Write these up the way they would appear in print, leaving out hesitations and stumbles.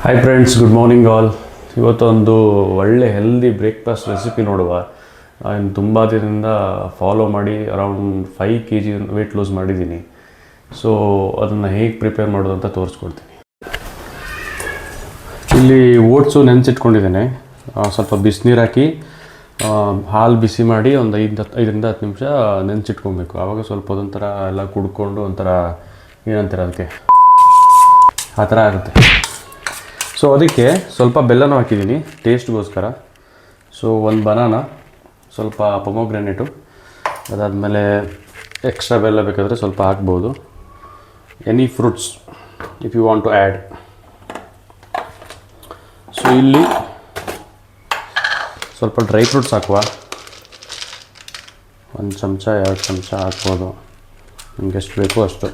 Hi friends, good morning all. ಇವತ್ತೊಂದು ಒಳ್ಳೆ healthy breakfast recipe ನೋಡುವ. ನಾನು ತುಂಬ ದಿನದಿಂದ ಫಾಲೋ ಮಾಡಿ ಅರೌಂಡ್ 5 kg ವೆಯ್ಟ್ ಲೂಸ್ ಮಾಡಿದ್ದೀನಿ. ಸೊ ಅದನ್ನು ಹೇಗೆ ಪ್ರಿಪೇರ್ ಮಾಡೋದು ಅಂತ ತೋರಿಸ್ಕೊಡ್ತೀನಿ. ಇಲ್ಲಿ ಓಟ್ಸು ನೆನೆಸಿಟ್ಕೊಂಡಿದ್ದೇನೆ. ಸ್ವಲ್ಪ ಬಿಸಿನೀರು ಹಾಕಿ ಹಾಲು ಬಿಸಿ ಮಾಡಿ ಒಂದು 5ರಿಂದ 10 ನಿಮಿಷ ನೆನೆಸಿಟ್ಕೊಬೇಕು. ಆವಾಗ ಸ್ವಲ್ಪ ಅದೊಂಥರ ಎಲ್ಲ ಕುಡ್ಕೊಂಡು ಒಂಥರ ಏನಂತಾರೆ ಅದಕ್ಕೆ ಆ ಥರ ಆಗುತ್ತೆ. ಸೊ ಅದಕ್ಕೆ ಸ್ವಲ್ಪ ಬೆಲ್ಲನೂ ಹಾಕಿದ್ದೀನಿ ಟೇಸ್ಟ್ಗೋಸ್ಕರ. ಸೊ ಒಂದು ಬನಾನಾ, ಸ್ವಲ್ಪ ಪೊಮೊಗ್ರಾನೇಟು, ಅದಾದಮೇಲೆ ಎಕ್ಸ್ಟ್ರಾ ಬೆಲ್ಲ ಬೇಕಾದರೆ ಸ್ವಲ್ಪ ಹಾಕ್ಬೋದು. Any fruits if you want to add. So ಇಲ್ಲಿ ಸ್ವಲ್ಪ ಡ್ರೈ ಫ್ರೂಟ್ಸ್ ಹಾಕುವ. 1 ಚಮಚ 2 ಚಮಚ ಹಾಕ್ಬೋದು, ನಿಮ್ಗೆ ಎಷ್ಟು ಬೇಕೋ ಅಷ್ಟು.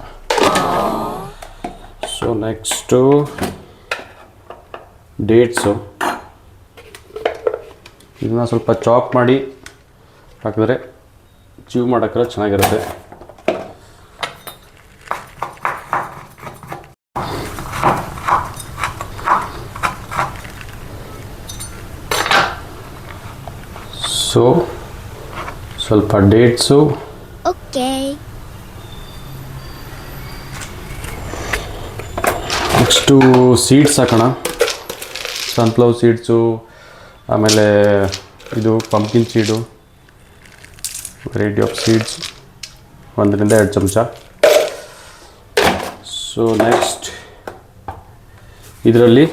ಸೊ ನೆಕ್ಸ್ಟು ಡೇಟ್ಸು, ಇದನ್ನು ಸ್ವಲ್ಪ ಚಾಪ್ ಮಾಡಿ ಹಾಕಿದ್ರೆ ಚೀವ್ ಮಾಡೋಕ್ಕೆ ಚೆನ್ನಾಗಿರುತ್ತೆ. ಸೊ ಸ್ವಲ್ಪ ಡೇಟ್ಸು, ಓಕೆ. ನೆಕ್ಸ್ಟು ಸೀಡ್ಸ್ ಹಾಕೋಣ. ಸನ್ಫ್ಲವರ್ ಸೀಡ್ಸು, ಆಮೇಲೆ ಇದು ಪಂಪ್ಕಿನ್ ಸೀಡು, ವೆರೈಟಿ ಆಫ್ ಸೀಡ್ಸ್ 1ರಿಂದ 2 ಚಮಚ. ಸೊ ನೆಕ್ಸ್ಟ್ ಇದರಲ್ಲಿ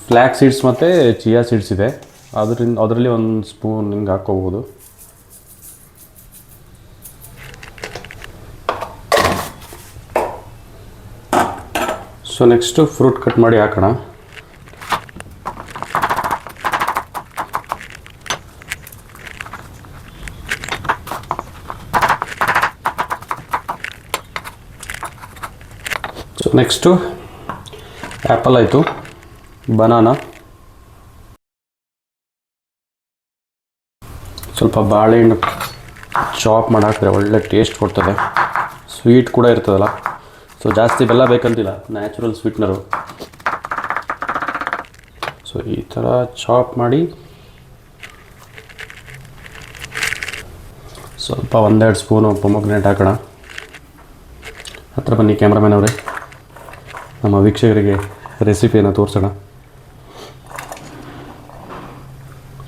ಫ್ಲ್ಯಾಕ್ ಸೀಡ್ಸ್ ಮತ್ತು ಚಿಯಾ ಸೀಡ್ಸ್ ಇದೆ, ಅದರಲ್ಲಿ 1 ಸ್ಪೂನ್ ಹಿಂಗೆ ಹಾಕ್ಕೋಬೋದು. ಸೊ ನೆಕ್ಸ್ಟು ಫ್ರೂಟ್ ಕಟ್ ಮಾಡಿ ಹಾಕೋಣ. ಸೊ ನೆಕ್ಸ್ಟು ಆ್ಯಪಲ್ ಆಯಿತು, ಬನಾನಾ, ಸ್ವಲ್ಪ ಬಾಳೆಹಣ್ಣು ಚಾಪ್ ಮಾಡಿ ಹಾಕಿದ್ರೆ ಒಳ್ಳೆ ಟೇಸ್ಟ್ ಕೊಡ್ತದೆ. ಸ್ವೀಟ್ ಕೂಡ ಇರ್ತದಲ್ಲ, ಸೊ ಜಾಸ್ತಿ ಬೆಲ್ಲ ಬೇಕಂತಿಲ್ಲ, ನ್ಯಾಚುರಲ್ ಸ್ವೀಟ್ನರು. ಸೊ ಈ ಥರ ಚಾಪ್ ಮಾಡಿ ಸ್ವಲ್ಪ 1-2 ಸ್ಪೂನು ಪೊಮೊಗ್ರಾನೇಟ್ ಹಾಕೋಣ. ಹತ್ರ ಬನ್ನಿ ಕ್ಯಾಮ್ರಾಮನ್ ಅವರೇ, ನಮ್ಮ ವೀಕ್ಷಕರಿಗೆ ರೆಸಿಪಿಯನ್ನು ತೋರಿಸೋಣ.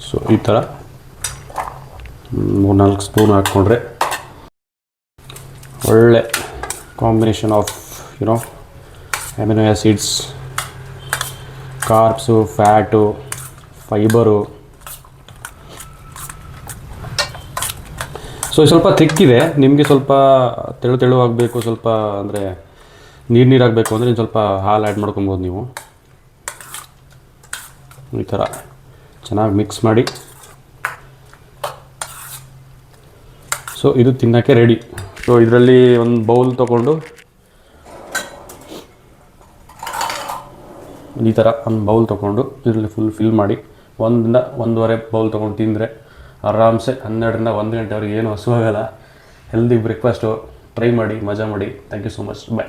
ಸೊ ಈ ಥರ 3-4 ಸ್ಪೂನ್ ಹಾಕ್ಕೊಂಡ್ರೆ ಒಳ್ಳೆ combination of amino acids, carbs, fat, fibre. So ಸ್ವಲ್ಪ ತಿಕ್ಕಿದೆ, ನಿಮಗೆ ಸ್ವಲ್ಪ ತೆಳುವಾಗಬೇಕು, ಸ್ವಲ್ಪ ಅಂದರೆ ನೀರಾಗಬೇಕು ಅಂದರೆ ಸ್ವಲ್ಪ ಹಾಲು ಆ್ಯಡ್ ಮಾಡ್ಕೊಬೋದು ನೀವು. ಈ ಥರ ಚೆನ್ನಾಗಿ ಮಿಕ್ಸ್ ಮಾಡಿ. ಸೊ ಇದು ತಿನ್ನೋಕ್ಕೆ ರೆಡಿ. ಸೊ ಇದರಲ್ಲಿ ಒಂದು ಬೌಲ್ ತೊಗೊಂಡು ಈ ಥರ ಒಂದು ಬೌಲ್ ತೊಗೊಂಡು ಇದರಲ್ಲಿ ಫುಲ್ ಫಿಲ್ ಮಾಡಿ 1ರಿಂದ 1.5 ಬೌಲ್ ತೊಗೊಂಡು ತಿಂದರೆ ಆರಾಮ್ಸೆ 12ರಿಂದ 1 ಗಂಟೆವರೆಗೆ ಏನು ಹಸುವಾಗಲ್ಲ. ಹೆಲ್ದಿ ಬ್ರೇಕ್ಫಾಸ್ಟು ಟ್ರೈ ಮಾಡಿ, ಮಜಾ ಮಾಡಿ. Thank you so much. Bye.